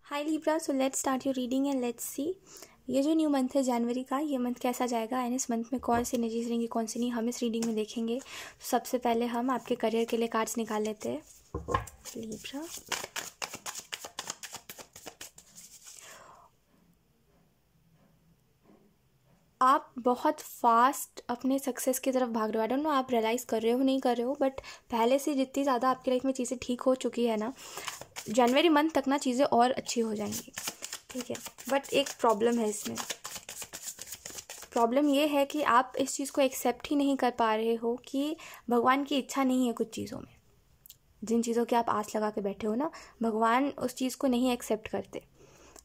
Hi Libra, so let's start your reading and let's see ये जो new month है जनवरी का, ये मंथ कैसा जाएगा एंड इस मंथ में कौन सी एनर्जीज रहेंगी कौन सी नहीं, हम इस रीडिंग में देखेंगे। तो सबसे पहले हम आपके करियर के लिए कार्ड्स निकाल लेते हैं लिब्रा। आप बहुत फास्ट अपने सक्सेस की तरफ भाग रहे हो। आई डोंट नो आप रियलाइज़ कर रहे हो नहीं कर रहे हो, बट पहले से जितनी ज़्यादा आपकी लाइफ में चीज़ें ठीक हो चुकी है ना, जनवरी मंथ तक ना चीज़ें और अच्छी हो जाएंगी, ठीक है। बट एक प्रॉब्लम है इसमें। प्रॉब्लम ये है कि आप इस चीज़ को एक्सेप्ट ही नहीं कर पा रहे हो कि भगवान की इच्छा नहीं है कुछ चीज़ों में। जिन चीज़ों की आप आस लगा के बैठे हो ना, भगवान उस चीज़ को नहीं एक्सेप्ट करते,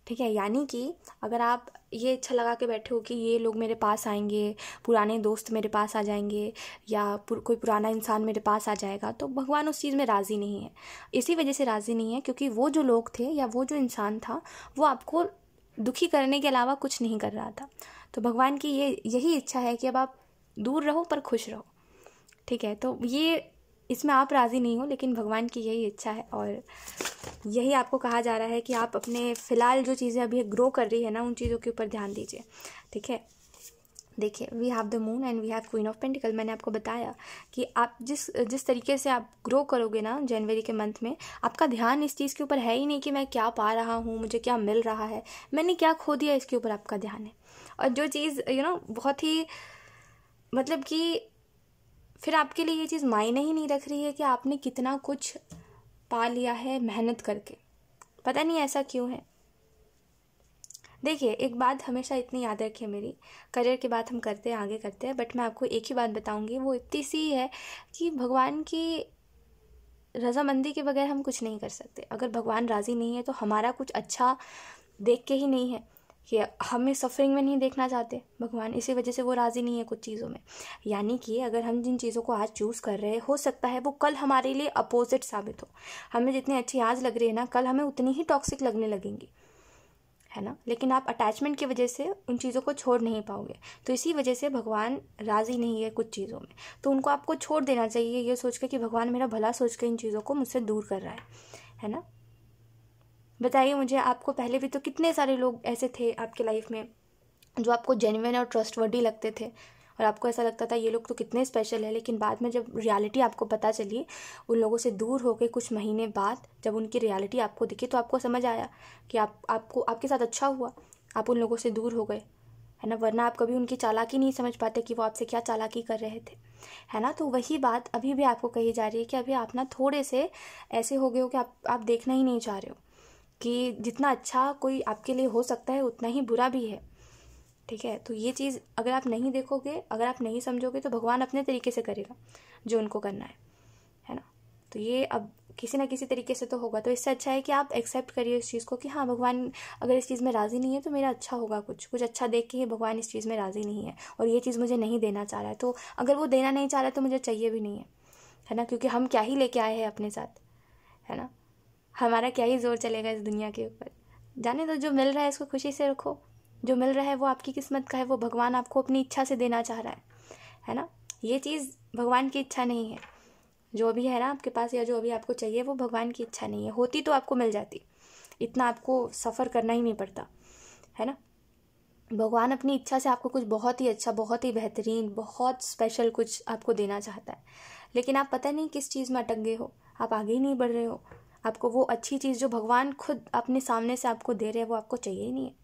ठीक है। यानी कि अगर आप ये इच्छा लगा के बैठे हो कि ये लोग मेरे पास आएंगे, पुराने दोस्त मेरे पास आ जाएंगे या कोई पुराना इंसान मेरे पास आ जाएगा, तो भगवान उस चीज़ में राज़ी नहीं है। इसी वजह से राज़ी नहीं है क्योंकि वो जो लोग थे या वो जो इंसान था वो आपको दुखी करने के अलावा कुछ नहीं कर रहा था। तो भगवान की यही इच्छा है कि अब आप दूर रहो पर खुश रहो, ठीक है। तो ये इसमें आप राज़ी नहीं हो, लेकिन भगवान की यही इच्छा है और यही आपको कहा जा रहा है कि आप अपने फ़िलहाल जो चीज़ें अभी ग्रो कर रही है ना, उन चीज़ों के ऊपर ध्यान दीजिए, ठीक है। देखिए, we have the moon and we have queen of pentacle. मैंने आपको बताया कि आप जिस तरीके से आप ग्रो करोगे ना जनवरी के मंथ में, आपका ध्यान इस चीज़ के ऊपर है ही नहीं कि मैं क्या पा रहा हूँ, मुझे क्या मिल रहा है, मैंने क्या खो दिया, इसके ऊपर आपका ध्यान है। और जो चीज़ बहुत ही मतलब कि फिर आपके लिए ये चीज़ मायने ही नहीं रख रही है कि आपने कितना कुछ पा लिया है मेहनत करके। पता नहीं ऐसा क्यों है। देखिए, एक बात हमेशा इतनी याद रखिए, मेरी करियर की बात हम करते हैं आगे करते हैं, बट मैं आपको एक ही बात बताऊंगी, वो इतनी सी है कि भगवान की रजामंदी के बगैर हम कुछ नहीं कर सकते। अगर भगवान राज़ी नहीं है तो हमारा कुछ अच्छा देख के ही नहीं है कि हमें सफरिंग में नहीं देखना चाहते भगवान, इसी वजह से वो राज़ी नहीं है कुछ चीज़ों में। यानी कि अगर हम जिन चीज़ों को आज चूज़ कर रहे हैं, हो सकता है वो कल हमारे लिए अपोजिट साबित हो। हमें जितनी अच्छी आज लग रही है ना, कल हमें उतनी ही टॉक्सिक लगने लगेंगी, है ना। लेकिन आप अटैचमेंट की वजह से उन चीज़ों को छोड़ नहीं पाओगे। तो इसी वजह से भगवान राज़ी नहीं है कुछ चीज़ों में, तो उनको आपको छोड़ देना चाहिए ये सोच के कि भगवान मेरा भला सोच के इन चीज़ों को मुझसे दूर कर रहा है ना। बताइए मुझे, आपको पहले भी तो कितने सारे लोग ऐसे थे आपके लाइफ में जो आपको जेन्युइन और ट्रस्टवर्दी लगते थे और आपको ऐसा लगता था ये लोग तो कितने स्पेशल है, लेकिन बाद में जब रियलिटी आपको पता चली, उन लोगों से दूर होकर कुछ महीने बाद जब उनकी रियलिटी आपको दिखी, तो आपको समझ आया कि आपको आपके साथ अच्छा हुआ आप उन लोगों से दूर हो गए, है ना। वरना आप कभी उनकी चालाकी नहीं समझ पाते कि वो आपसे क्या चालाकी कर रहे थे, है ना। तो वही बात अभी भी आपको कही जा रही है कि अभी आप ना थोड़े से ऐसे हो गए हो कि आप देखना ही नहीं चाह रहे हो कि जितना अच्छा कोई आपके लिए हो सकता है उतना ही बुरा भी है, ठीक है। तो ये चीज़ अगर आप नहीं देखोगे, अगर आप नहीं समझोगे, तो भगवान अपने तरीके से करेगा जो उनको करना है ना। तो ये अब किसी ना किसी तरीके से तो होगा। तो इससे अच्छा है कि आप एक्सेप्ट करिए इस चीज़ को कि हाँ, भगवान अगर इस चीज़ में राज़ी नहीं है तो मेरा अच्छा होगा, कुछ अच्छा देख के ही भगवान इस चीज़ में राज़ी नहीं है और ये चीज़ मुझे नहीं देना चाह रहा है। तो अगर वो देना नहीं चाह रहा है तो मुझे चाहिए भी नहीं है ना, क्योंकि हम क्या ही लेके आए हैं अपने साथ, है ना। हमारा क्या ही जोर चलेगा इस दुनिया के ऊपर। जाने दो, जो मिल रहा है इसको खुशी से रखो। जो मिल रहा है वो आपकी किस्मत का है, वो भगवान आपको अपनी इच्छा से देना चाह रहा है ना। ये चीज़ भगवान की इच्छा नहीं है। जो भी है ना आपके पास या जो अभी आपको चाहिए, वो भगवान की इच्छा नहीं है। होती तो आपको मिल जाती, इतना आपको सफ़र करना ही नहीं पड़ता, है ना। भगवान अपनी इच्छा से आपको कुछ बहुत ही अच्छा, बहुत ही बेहतरीन, बहुत स्पेशल कुछ आपको देना चाहता है, लेकिन आप पता नहीं किस चीज़ में अटक गए हो, आप आगे ही नहीं बढ़ रहे हो। आपको वो अच्छी चीज़ जो भगवान खुद अपने सामने से आपको दे रहे हैं वो आपको चाहिए ही नहीं है।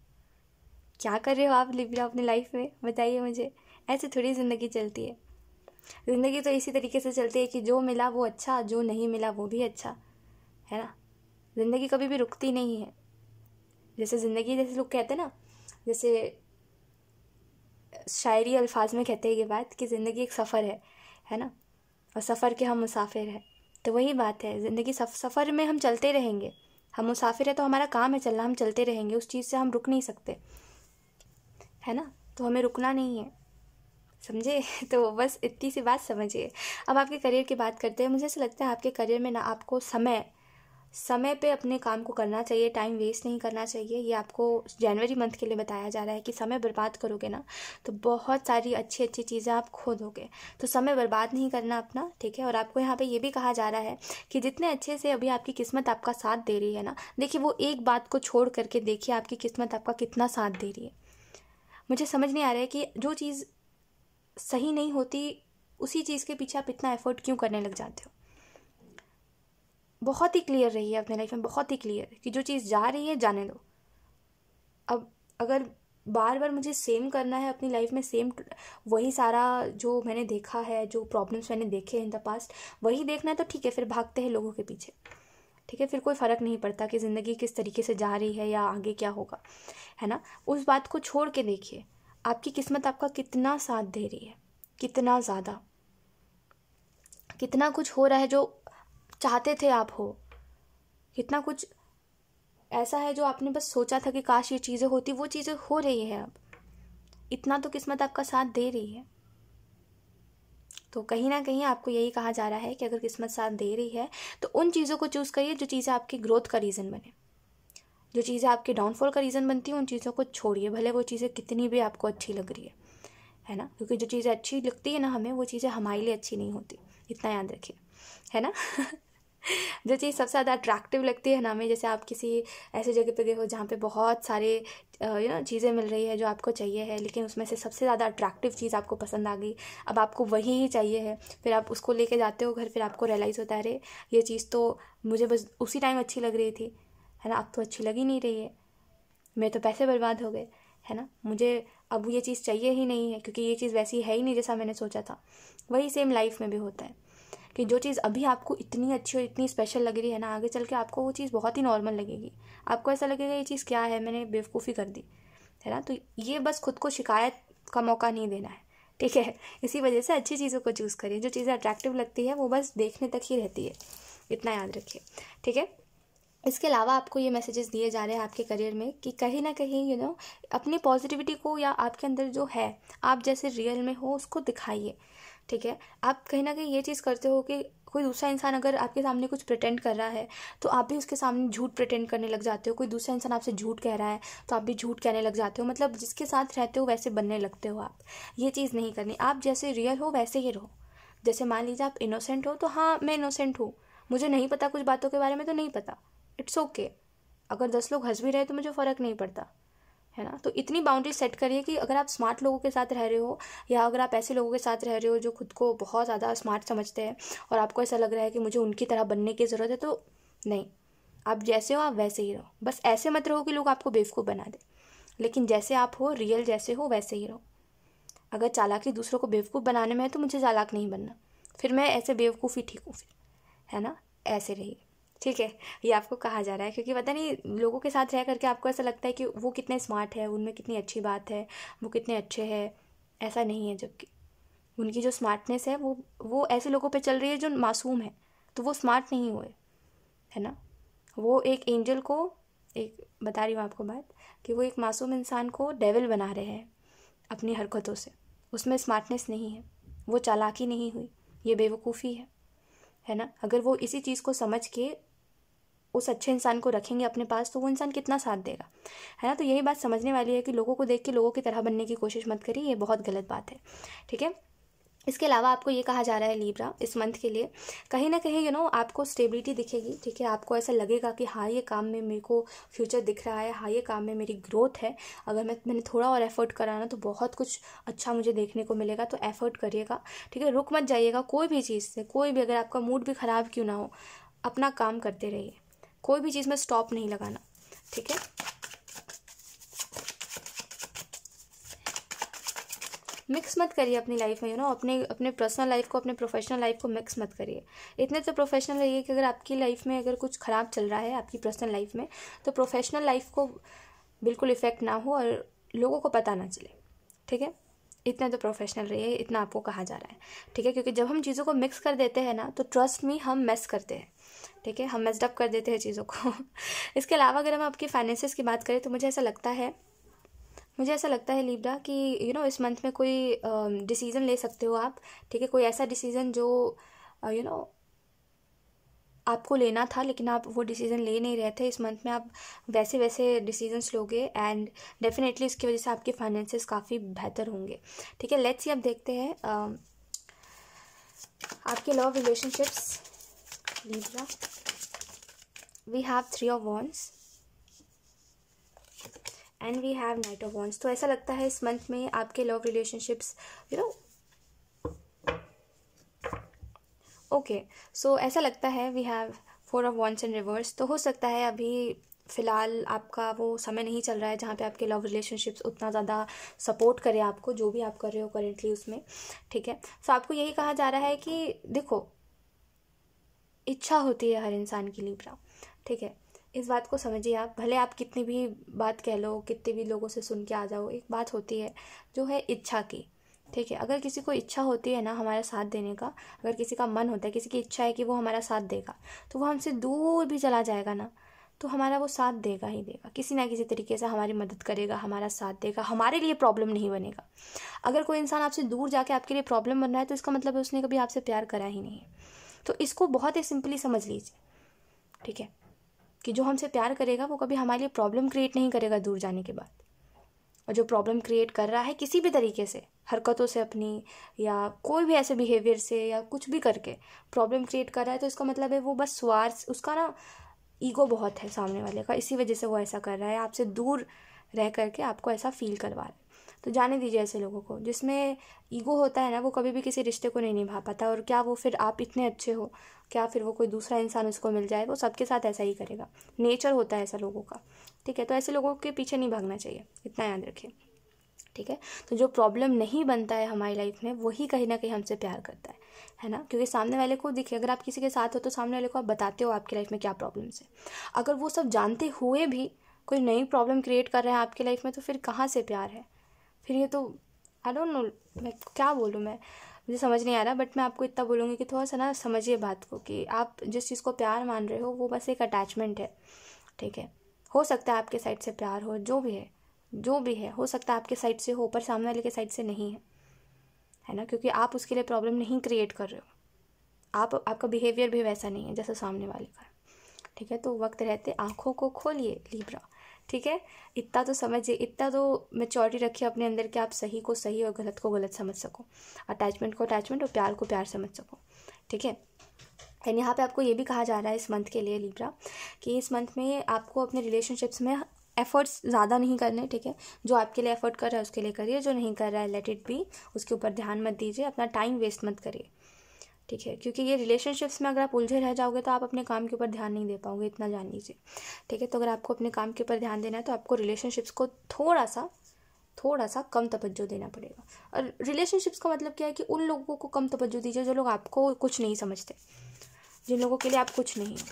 क्या कर रहे हो आप लिब्रा अपनी लाइफ में, बताइए मुझे। ऐसे थोड़ी ज़िंदगी चलती है। ज़िंदगी तो इसी तरीके से चलती है कि जो मिला वो अच्छा, जो नहीं मिला वो भी अच्छा, है ना। ज़िंदगी कभी भी रुकती नहीं है। जैसे ज़िंदगी, जैसे लोग कहते हैं ना, जैसे शायरी अल्फाज में कहते हैं ये बात कि ज़िंदगी एक सफ़र है ना, और सफ़र के हम मुसाफिर हैं। तो वही बात है, ज़िंदगी सफ़र में हम चलते रहेंगे। हम मुसाफिर है तो हमारा काम है चलना, हम चलते रहेंगे, उस चीज़ से हम रुक नहीं सकते, है ना। तो हमें रुकना नहीं है, समझे। तो बस इतनी सी बात समझिए। अब आपके करियर की बात करते हैं। मुझे ऐसा लगता है आपके करियर में ना आपको समय समय पे अपने काम को करना चाहिए, टाइम वेस्ट नहीं करना चाहिए। ये आपको जनवरी मंथ के लिए बताया जा रहा है कि समय बर्बाद करोगे ना तो बहुत सारी अच्छी अच्छी चीज़ें आप खो दोगे। तो समय बर्बाद नहीं करना अपना, ठीक है। और आपको यहाँ पे ये भी कहा जा रहा है कि जितने अच्छे से अभी आपकी किस्मत आपका साथ दे रही है ना, देखिए वो एक बात को छोड़ करके देखिए आपकी किस्मत आपका कितना साथ दे रही है। मुझे समझ नहीं आ रहा है कि जो चीज़ सही नहीं होती उसी चीज़ के पीछे आप इतना एफर्ट क्यों करने लग जाते हो। बहुत ही क्लियर रही है अपने लाइफ में, बहुत ही क्लियर कि जो चीज़ जा रही है जाने दो। अब अगर बार बार मुझे सेम करना है अपनी लाइफ में, सेम वही सारा जो मैंने देखा है, जो प्रॉब्लम्स मैंने देखे इन द पास्ट वही देखना है तो ठीक है, फिर भागते हैं लोगों के पीछे, ठीक है। फिर कोई फ़र्क नहीं पड़ता कि ज़िंदगी किस तरीके से जा रही है या आगे क्या होगा, है ना। उस बात को छोड़ के देखिए आपकी किस्मत आपका कितना साथ दे रही है, कितना ज़्यादा, कितना कुछ हो रहा है जो चाहते थे आप हो, कितना कुछ ऐसा है जो आपने बस सोचा था कि काश ये चीज़ें होती, वो चीज़ें हो रही है अब। इतना तो किस्मत आपका साथ दे रही है। तो कहीं ना कहीं आपको यही कहा जा रहा है कि अगर किस्मत साथ दे रही है तो उन चीज़ों को चूज़ करिए जो चीज़ें आपकी ग्रोथ का रीज़न बने। जो चीज़ें आपके डाउनफॉल का रीज़न बनती हैं उन चीज़ों को छोड़िए, भले वो चीज़ें कितनी भी आपको अच्छी लग रही है ना। क्योंकि जो चीज़ें अच्छी लगती है ना हमें, वो चीज़ें हमारे लिए अच्छी नहीं होती, इतना याद रखिए, है ना। जो चीज़ सबसे ज़्यादा अट्रैक्टिव लगती है ना हमें, जैसे आप किसी ऐसी जगह पे गए हो जहाँ पे बहुत सारे चीज़ें मिल रही है जो आपको चाहिए है, लेकिन उसमें से सबसे ज़्यादा अट्रैक्टिव चीज़ आपको पसंद आ गई, अब आपको वही ही चाहिए है, फिर आप उसको लेके जाते हो घर, फिर आपको रियलाइज़ होता है अरे ये चीज़ तो मुझे बस उसी टाइम अच्छी लग रही थी, है ना, अब तो अच्छी लग ही नहीं रही है, मेरे तो पैसे बर्बाद हो गए, है ना, मुझे अब ये चीज़ चाहिए ही नहीं है क्योंकि ये चीज़ वैसी है ही नहीं जैसा मैंने सोचा था। वही सेम लाइफ में भी होता है कि जो चीज़ अभी आपको इतनी अच्छी और इतनी स्पेशल लग रही है ना, आगे चल के आपको वो चीज़ बहुत ही नॉर्मल लगेगी। आपको ऐसा लगेगा ये चीज़ क्या है, मैंने बेवकूफ़ी कर दी, है ना। तो ये बस खुद को शिकायत का मौका नहीं देना है, ठीक है। इसी वजह से अच्छी चीज़ों को चूज़ करिए। जो चीज़ें अट्रैक्टिव लगती है वो बस देखने तक ही रहती है, इतना याद रखिए, ठीक है। इसके अलावा आपको ये मैसेजेस दिए जा रहे हैं आपके करियर में कि कहीं ना कहीं अपनी पॉजिटिविटी को या आपके अंदर जो है आप जैसे रियल में हो उसको दिखाइए, ठीक है। आप कहीं ना कहीं ये चीज़ करते हो कि कोई दूसरा इंसान अगर आपके सामने कुछ प्रिटेंड कर रहा है तो आप भी उसके सामने झूठ प्रिटेंड करने लग जाते हो। कोई दूसरा इंसान आपसे झूठ कह रहा है तो आप भी झूठ कहने लग जाते हो, मतलब जिसके साथ रहते हो वैसे बनने लगते हो आप। ये चीज़ नहीं करनी, आप जैसे रियल हो वैसे ही रहो। जैसे मान लीजिए आप इनोसेंट हो तो हाँ मैं इनोसेंट हूँ, मुझे नहीं पता कुछ बातों के बारे में तो नहीं पता, इट्स ओके। अगर 10 लोग हंस भी रहे तो मुझे फ़र्क नहीं पड़ता, है ना। तो इतनी बाउंड्री सेट करिए कि अगर आप स्मार्ट लोगों के साथ रह रहे हो या अगर आप ऐसे लोगों के साथ रह रहे हो जो खुद को बहुत ज़्यादा स्मार्ट समझते हैं और आपको ऐसा लग रहा है कि मुझे उनकी तरह बनने की ज़रूरत है, तो नहीं, आप जैसे हो आप वैसे ही रहो। बस ऐसे मत रहो कि लोग आपको बेवकूफ़ बना दे, लेकिन जैसे आप हो रियल जैसे हो वैसे ही रहो। अगर चालाकी दूसरों को बेवकूफ़ बनाने में है तो मुझे चालाक नहीं बनना, फिर मैं ऐसे बेवकूफ़ ही ठीक हूँ फिर, है ना। ऐसे रहिए, ठीक है। ये आपको कहा जा रहा है क्योंकि पता नहीं लोगों के साथ रह करके आपको ऐसा लगता है कि वो कितने स्मार्ट है, उनमें कितनी अच्छी बात है, वो कितने अच्छे हैं। ऐसा नहीं है, जबकि उनकी जो स्मार्टनेस है वो ऐसे लोगों पे चल रही है जो मासूम है, तो वो स्मार्ट नहीं हुए, है ना। वो एक एंजल को, एक बता रही हूँ आपको बात, कि वो एक मासूम इंसान को डेविल बना रहे हैं अपनी हरकतों से। उसमें स्मार्टनेस नहीं है, वो चालाकी नहीं हुई, ये बेवकूफ़ी है ना। अगर वो इसी चीज़ को समझ के उस अच्छे इंसान को रखेंगे अपने पास तो वो इंसान कितना साथ देगा, है ना। तो यही बात समझने वाली है कि लोगों को देख के लोगों की तरह बनने की कोशिश मत करिए, ये बहुत गलत बात है, ठीक है। इसके अलावा आपको ये कहा जा रहा है लिब्रा इस मंथ के लिए कहीं ना कहीं आपको स्टेबिलिटी दिखेगी, ठीक है। आपको ऐसा लगेगा कि हाँ ये काम में मेरे को फ्यूचर दिख रहा है, हाँ ये काम में मेरी ग्रोथ है, अगर मैंने थोड़ा और एफर्ट करा ना तो बहुत कुछ अच्छा मुझे देखने को मिलेगा। तो एफर्ट करिएगा, ठीक है। रुक मत जाइएगा कोई भी चीज़ से, कोई भी, अगर आपका मूड भी ख़राब क्यों ना हो, अपना काम करते रहिए, कोई भी चीज़ में स्टॉप नहीं लगाना, ठीक है। मिक्स मत करिए अपनी लाइफ में, अपने अपने पर्सनल लाइफ को अपने प्रोफेशनल लाइफ को मिक्स मत करिए। इतने तो प्रोफेशनल रहिए कि अगर आपकी लाइफ में अगर कुछ ख़राब चल रहा है आपकी पर्सनल लाइफ में तो प्रोफेशनल लाइफ को बिल्कुल इफ़ेक्ट ना हो और लोगों को पता ना चले, ठीक है। इतना तो प्रोफेशनल रहिए, इतना आपको कहा जा रहा है, ठीक है। क्योंकि जब हम चीज़ों को मिक्स कर देते हैं ना तो ट्रस्ट मी हम मेस करते हैं, ठीक है, हम मेस्ड अप कर देते हैं चीज़ों को। इसके अलावा अगर हम आपकी फाइनेंसेस की बात करें तो मुझे ऐसा लगता है लिब्रा कि इस मंथ में कोई डिसीज़न ले सकते हो आप, ठीक है। कोई ऐसा डिसीज़न जो आपको लेना था लेकिन आप वो डिसीज़न ले नहीं रहे थे। इस मंथ में आप वैसे वैसे डिसीजंस लोगे एंड डेफिनेटली इसकी वजह से आपके फाइनेंसेस काफ़ी बेहतर होंगे। ठीक है, लेट्स सी अब देखते हैं आपके love relationships Libra. We have 3 of wands and we have knight of wands. तो ऐसा लगता है इस मंथ में आपके लव रिलेशनशिप्स ओके, सो ऐसा लगता है we have 4 of wands in reverse. तो हो सकता है अभी फ़िलहाल आपका वो समय नहीं चल रहा है जहाँ पे आपके लव रिलेशनशिप्स उतना ज़्यादा सपोर्ट करे आपको, जो भी आप कर रहे हो करेंटली उसमें। ठीक है, सो आपको यही कहा जा रहा है कि देखो, इच्छा होती है हर इंसान की लिब्रा। ठीक है, इस बात को समझिए आप। भले आप कितनी भी बात कह लो, कितने भी लोगों से सुन के आ जाओ, एक बात होती है जो है इच्छा की। ठीक है, अगर किसी को इच्छा होती है ना हमारा साथ देने का, अगर किसी का मन होता है, किसी की इच्छा है कि वो हमारा साथ देगा, तो वो हमसे दूर भी चला जाएगा ना, तो हमारा वो साथ देगा ही देगा, किसी ना किसी तरीके से हमारी मदद करेगा, हमारा साथ देगा, हमारे लिए प्रॉब्लम नहीं बनेगा। अगर कोई इंसान आपसे दूर जाके आपके लिए प्रॉब्लम बन रहा है तो इसका मतलब है उसने कभी आपसे प्यार करा ही नहीं है। तो इसको बहुत ही सिंपली समझ लीजिए। ठीक है, कि जो हमसे प्यार करेगा वो कभी हमारे लिए प्रॉब्लम क्रिएट नहीं करेगा दूर जाने के बाद। और जो प्रॉब्लम क्रिएट कर रहा है किसी भी तरीके से, हरकतों से अपनी, या कोई भी ऐसे बिहेवियर से, या कुछ भी करके प्रॉब्लम क्रिएट कर रहा है, तो इसका मतलब है वो बस स्वार्थ, उसका ना ईगो बहुत है सामने वाले का, इसी वजह से वो ऐसा कर रहा है, आपसे दूर रह करके आपको ऐसा फील करवा रहा है। तो जाने दीजिए ऐसे लोगों को। जिसमें ईगो होता है ना, वो कभी भी किसी रिश्ते को नहीं निभा पाता। और क्या वो फिर आप इतने अच्छे हो, क्या फिर वो कोई दूसरा इंसान उसको मिल जाए, वो सबके साथ ऐसा ही करेगा। नेचर होता है ऐसा लोगों का। ठीक है, तो ऐसे लोगों के पीछे नहीं भागना चाहिए, इतना याद रखिए। ठीक है, तो जो प्रॉब्लम नहीं बनता है हमारी लाइफ में, वही कहीं ना कहीं हमसे प्यार करता है ना। क्योंकि सामने वाले को देखिए, अगर आप किसी के साथ हो तो सामने वाले को आप बताते हो आपकी लाइफ में क्या प्रॉब्लम्स है। अगर वो सब जानते हुए भी कोई नई प्रॉब्लम क्रिएट कर रहे हैं आपकी लाइफ में, तो फिर कहाँ से प्यार है? फिर ये तो आई डोंट नो, मैं क्या बोलूँ, मुझे समझ नहीं आ रहा। बट मैं आपको इतना बोलूँगी कि थोड़ा सा ना समझिए बात को, कि आप जिस चीज़ को प्यार मान रहे हो वो बस एक अटैचमेंट है। ठीक है, हो सकता है आपके साइड से प्यार हो, जो भी है हो सकता है आपके साइड से हो, पर सामने वाले के साइड से नहीं है ना। क्योंकि आप उसके लिए प्रॉब्लम नहीं क्रिएट कर रहे हो, आपका बिहेवियर भी वैसा नहीं है जैसा सामने वाले का है। ठीक है, तो वक्त रहते आँखों को खोलिए लिब्रा। ठीक है, इतना तो समझिए, इतना तो मैच्योरिटी रखिए अपने अंदर कि आप सही को सही और गलत को गलत समझ सको, अटैचमेंट को अटैचमेंट और प्यार को प्यार समझ सको। ठीक है, एंड यहाँ पे आपको ये भी कहा जा रहा है इस मंथ के लिए लिब्रा, कि इस मंथ में आपको अपने रिलेशनशिप्स में एफर्ट्स ज़्यादा नहीं करने। ठीक है, जो आपके लिए एफर्ट कर रहा है उसके लिए करिए, जो नहीं कर रहा है लेट इट बी, उसके ऊपर ध्यान मत दीजिए, अपना टाइम वेस्ट मत करिए। ठीक है, क्योंकि ये रिलेशनशिप्स में अगर आप उलझे रह जाओगे तो आप अपने काम के ऊपर ध्यान नहीं दे पाओगे, इतना जान लीजिए। ठीक है, तो अगर आपको अपने काम के ऊपर ध्यान देना है तो आपको रिलेशनशिप्स को थोड़ा सा कम तवज्जो देना पड़ेगा। और रिलेशनशिप्स का मतलब क्या है कि उन लोगों को कम तवज्जो दीजिए जो लोग आपको कुछ नहीं समझते, जिन लोगों के लिए आप कुछ नहीं हो।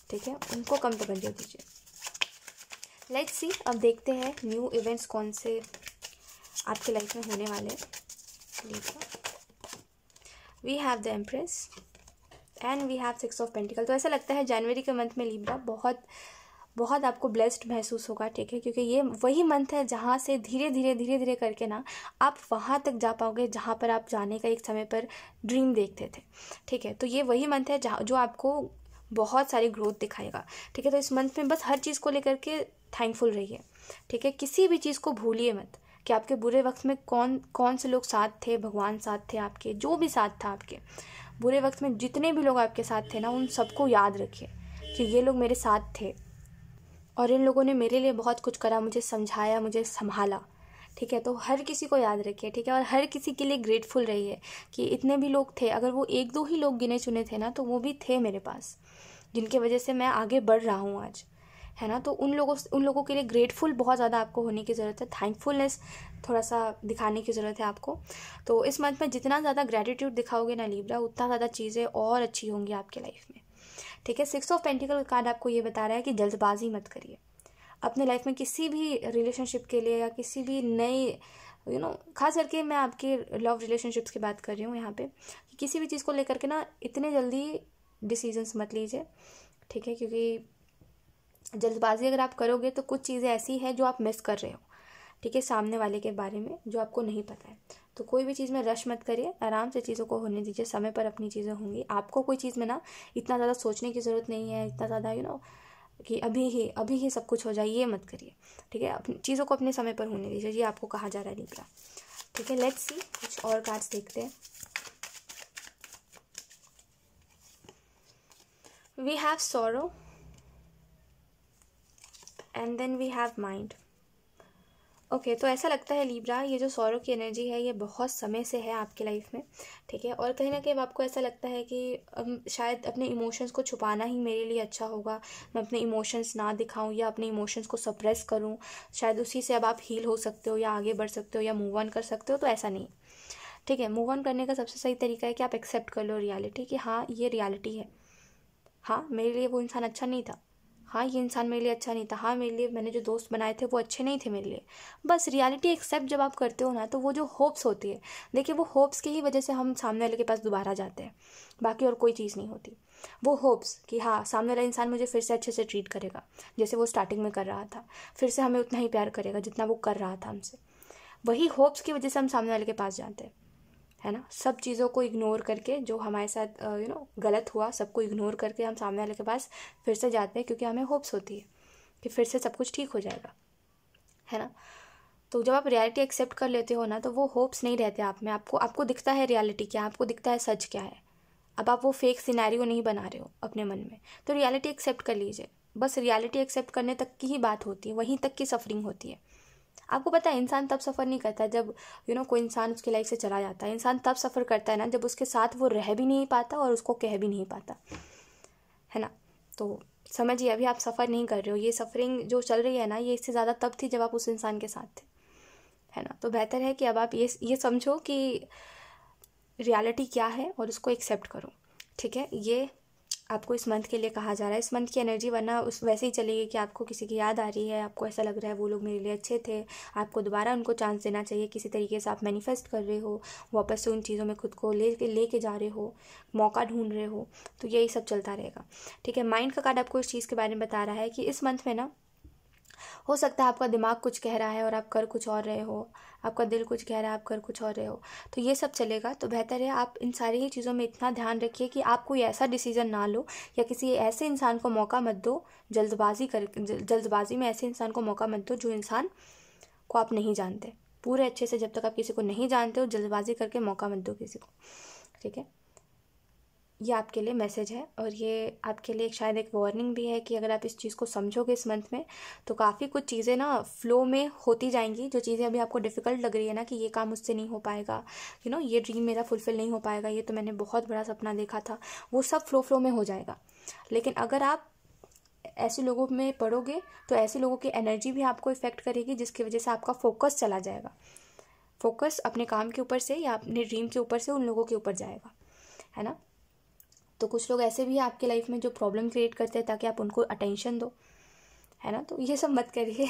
ठीक है, उनको कम तवज्जो दीजिए। लेट्स सी, अब देखते हैं न्यू इवेंट्स कौन से आपके लाइफ में होने वाले हैं। We have the empress and we have 6 of pentacle. तो ऐसा लगता है जनवरी के मंथ में लिब्रा बहुत आपको ब्लेस्ड महसूस होगा। ठीक है, क्योंकि ये वही मंथ है जहाँ से धीरे धीरे करके ना आप वहाँ तक जा पाओगे जहाँ पर आप जाने का एक समय पर ड्रीम देखते थे। ठीक है, तो ये वही मंथ है जो आपको बहुत सारी ग्रोथ दिखाएगा। ठीक है, तो इस मंथ में बस हर चीज़ को लेकर के थैंकफुल रहिए। ठीक है, किसी भी चीज़ को भूलिए मत कि आपके बुरे वक्त में कौन से लोग साथ थे। भगवान साथ थे आपके, जो भी साथ था आपके बुरे वक्त में, जितने भी लोग आपके साथ थे ना, उन सबको याद रखिए कि ये लोग मेरे साथ थे और इन लोगों ने मेरे लिए बहुत कुछ करा, मुझे समझाया, मुझे संभाला। ठीक है, तो हर किसी को याद रखिए। ठीक है, और हर किसी के लिए ग्रेटफुल रहिए कि इतने भी लोग थे, अगर वो 1-2 ही लोग गिने चुने थे ना, तो वो भी थे मेरे पास, जिनके वजह से मैं आगे बढ़ रहा हूँ आज, है ना। तो उन लोगों के लिए ग्रेटफुल बहुत ज़्यादा आपको होने की ज़रूरत है, थैंकफुलनेस थोड़ा सा दिखाने की ज़रूरत है आपको। तो इस मंथ में जितना ज़्यादा ग्रेटिट्यूड दिखाओगे ना लिब्रा, उतना ज़्यादा चीज़ें और अच्छी होंगी आपके लाइफ में। ठीक है, 6 ऑफ पेंटिकल कार्ड आपको ये बता रहा है कि जल्दबाजी मत करिए अपने लाइफ में किसी भी रिलेशनशिप के लिए, या किसी भी नए खास करके मैं आपके लव रिलेशनशिप्स की बात कर रही हूँ यहाँ पे, कि किसी भी चीज़ को लेकर के ना इतने जल्दी डिसीजंस मत लीजिए। ठीक है, क्योंकि जल्दबाजी अगर आप करोगे तो कुछ चीज़ें ऐसी है जो आप मिस कर रहे हो, ठीक है, सामने वाले के बारे में जो आपको नहीं पता है। तो कोई भी चीज़ में रश मत करिए, आराम से चीज़ों को होने दीजिए, समय पर अपनी चीज़ें होंगी। आपको कोई चीज़ में ना इतना ज़्यादा सोचने की ज़रूरत नहीं है, इतना ज़्यादा कि अभी ही सब कुछ हो जाए, ये मत करिए। ठीक है, अपनी चीज़ों को अपने समय पर होने दीजिए, ये आपको कहा जा रहा है लिब्रा। ठीक है, लेट्स सी कुछ और कार्ड्स देखते हैं। We have sorrow and then we have mind. Okay, तो ऐसा लगता है लिब्रा, ये जो सॉरो की एनर्जी है ये बहुत समय से है आपके लाइफ में। ठीक है, और कहीं ना कहीं आपको ऐसा लगता है कि शायद अपने इमोशंस को छुपाना ही मेरे लिए अच्छा होगा, मैं अपने इमोशंस ना दिखाऊं या अपने इमोशंस को सप्रेस करूं, शायद उसी से अब आप हील हो सकते हो या आगे बढ़ सकते हो या मूव ऑन कर सकते हो। तो ऐसा नहीं। ठीक है, मूव ऑन करने का सबसे सही तरीका है कि आप एक्सेप्ट कर लो रियलिटी, कि हाँ ये रियलिटी है, हाँ मेरे लिए वो इंसान अच्छा नहीं था, हाँ ये इंसान मेरे लिए अच्छा नहीं था, हाँ मेरे लिए मैंने जो दोस्त बनाए थे वो अच्छे नहीं थे मेरे लिए। बस रियलिटी एक्सेप्ट जब आप करते हो ना, तो वो जो होप्स होती है, देखिए वो होप्स की ही वजह से हम सामने वाले के पास दोबारा जाते हैं, बाकी और कोई चीज़ नहीं होती। वो होप्स कि हाँ सामने वाला इंसान मुझे फिर से अच्छे से ट्रीट करेगा जैसे वो स्टार्टिंग में कर रहा था, फिर से हमें उतना ही प्यार करेगा जितना वो कर रहा था हमसे, वही होप्स की वजह से हम सामने वाले के पास जाते हैं, है ना। सब चीज़ों को इग्नोर करके जो हमारे साथ गलत हुआ, सबको इग्नोर करके हम सामने वाले के पास फिर से जाते हैं, क्योंकि हमें होप्स होती है कि फिर से सब कुछ ठीक हो जाएगा, है ना। तो जब आप रियलिटी एक्सेप्ट कर लेते हो ना, तो वो होप्स नहीं रहते आप में, आपको दिखता है रियलिटी क्या, आपको दिखता है सच क्या है। अब आप वो फेक सिनेरियो नहीं बना रहे हो अपने मन में, तो रियलिटी एक्सेप्ट कर लीजिए। बस रियलिटी एक्सेप्ट करने तक की ही बात होती है, वहीं तक की सफरिंग होती है। आपको पता है इंसान तब सफ़र नहीं करता जब कोई इंसान उसकी लाइफ से चला जाता है। इंसान तब सफ़र करता है ना जब उसके साथ वो रह भी नहीं पाता और उसको कह भी नहीं पाता, है ना। तो समझिए अभी आप सफ़र नहीं कर रहे हो, ये सफरिंग जो चल रही है ना, ये इससे ज़्यादा तब थी जब आप उस इंसान के साथ थे, है ना। तो बेहतर है कि अब आप ये समझो कि रियलिटी क्या है और उसको एक्सेप्ट करो। ठीक है, ये आपको इस मंथ के लिए कहा जा रहा है। इस मंथ की एनर्जी वरना उस वैसे ही चलेगी कि आपको किसी की याद आ रही है, आपको ऐसा लग रहा है वो लोग मेरे लिए अच्छे थे, आपको दोबारा उनको चांस देना चाहिए, किसी तरीके से आप मैनिफेस्ट कर रहे हो, वापस से उन चीज़ों में खुद को लेके जा रहे हो, मौका ढूंढ रहे हो, तो यही सब चलता रहेगा। ठीक है, माइंड का कार्ड आपको इस चीज़ के बारे में बता रहा है कि इस मंथ में ना हो सकता है आपका दिमाग कुछ कह रहा है और आप कर कुछ और रहे हो, आपका दिल कुछ कह रहा है आप कर कुछ और रहे हो, तो ये सब चलेगा। तो बेहतर है आप इन सारी ही चीज़ों में इतना ध्यान रखिए कि आप कोई ऐसा डिसीजन ना लो या किसी ऐसे इंसान को मौका मत दो, जल्दबाजी में ऐसे इंसान को मौका मत दो जो इंसान को आप नहीं जानते पूरे अच्छे से। जब तक आप किसी को नहीं जानते हो, जल्दबाजी करके मौका मत दो किसी को। ठीक है, ये आपके लिए मैसेज है और ये आपके लिए शायद एक वार्निंग भी है कि अगर आप इस चीज़ को समझोगे इस मंथ में, तो काफ़ी कुछ चीज़ें ना फ्लो में होती जाएंगी। जो चीज़ें अभी आपको डिफ़िकल्ट लग रही है ना कि ये काम मुझसे नहीं हो पाएगा, ये ड्रीम मेरा फुलफ़िल नहीं हो पाएगा, ये तो मैंने बहुत बड़ा सपना देखा था, वो सब फ्लो में हो जाएगा। लेकिन अगर आप ऐसे लोगों में पढ़ोगे तो ऐसे लोगों की एनर्जी भी आपको इफ़ेक्ट करेगी, जिसकी वजह से आपका फोकस चला जाएगा। फोकस अपने काम के ऊपर से या अपने ड्रीम के ऊपर से उन लोगों के ऊपर जाएगा, है ना। तो कुछ लोग ऐसे भी हैं आपके लाइफ में जो प्रॉब्लम क्रिएट करते हैं ताकि आप उनको अटेंशन दो, है ना। तो ये सब मत करिए।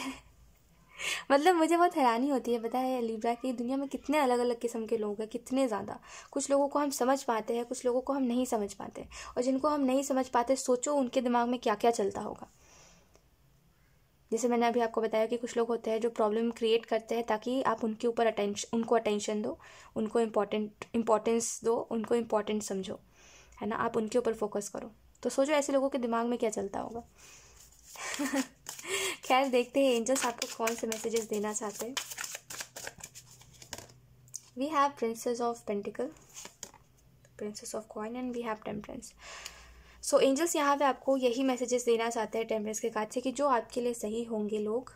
मतलब मुझे बहुत हैरानी होती है, पता है लिब्रा की दुनिया में कितने अलग अलग किस्म के लोग हैं, कितने ज़्यादा। कुछ लोगों को हम समझ पाते हैं, कुछ लोगों को हम नहीं समझ पाते, और जिनको हम नहीं समझ पाते सोचो उनके दिमाग में क्या क्या चलता होगा। जैसे मैंने अभी आपको बताया कि कुछ लोग होते हैं जो प्रॉब्लम क्रिएट करते हैं ताकि आप उनके ऊपर उनको अटेंशन दो, उनको इम्पोर्टेंस दो, उनको इम्पोर्टेंट समझो, है ना। आप उनके ऊपर फोकस करो। तो सोचो ऐसे लोगों के दिमाग में क्या चलता होगा। खैर देखते हैं एंजल्स आपको कौन से मैसेजेस देना चाहते हैं। We have princess of pentacle, princess of coin and we have temperance. So angels यहाँ पे आपको यही मैसेजेस देना चाहते हैं टेम्परेंस के कार्ड से कि जो आपके लिए सही होंगे लोग,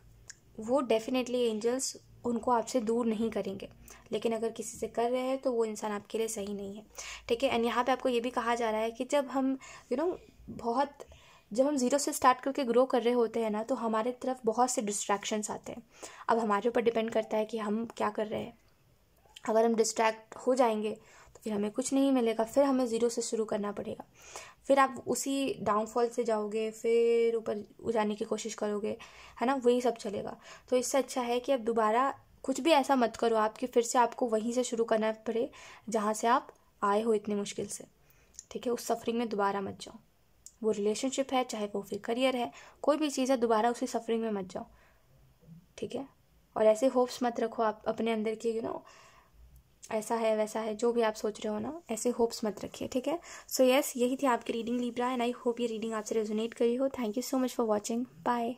वो डेफिनेटली एंजल्स उनको आपसे दूर नहीं करेंगे। लेकिन अगर किसी से कर रहे हैं तो वो इंसान आपके लिए सही नहीं है। ठीक है, एंड यहाँ पे आपको ये भी कहा जा रहा है कि जब हम जब हम ज़ीरो से स्टार्ट करके ग्रो कर रहे होते हैं ना, तो हमारे तरफ बहुत से डिस्ट्रैक्शंस आते हैं। अब हमारे ऊपर डिपेंड करता है कि हम क्या कर रहे हैं। अगर हम डिस्ट्रैक्ट हो जाएंगे तो फिर हमें कुछ नहीं मिलेगा, फिर हमें ज़ीरो से शुरू करना पड़ेगा, फिर आप उसी डाउनफॉल से जाओगे, फिर ऊपर जाने की कोशिश करोगे, है ना, वही सब चलेगा। तो इससे अच्छा है कि अब दोबारा कुछ भी ऐसा मत करो आप कि फिर से आपको वहीं से शुरू करना पड़े जहाँ से आप आए हो इतनी मुश्किल से। ठीक है, उस सफरिंग में दोबारा मत जाओ। वो रिलेशनशिप है, चाहे वो फिर करियर है, कोई भी चीज़ है, दोबारा उसी सफरिंग में मत जाओ। ठीक है, और ऐसे होप्स मत रखो आप अपने अंदर के, ऐसा है वैसा है, जो भी आप सोच रहे हो ना, ऐसे होप्स मत रखिए, ठीक है। सो यस, यही थी आपकी reading Libra, and I hope ये रीडिंग आपसे रेजोनेट करी हो। Thank you so much for watching, bye.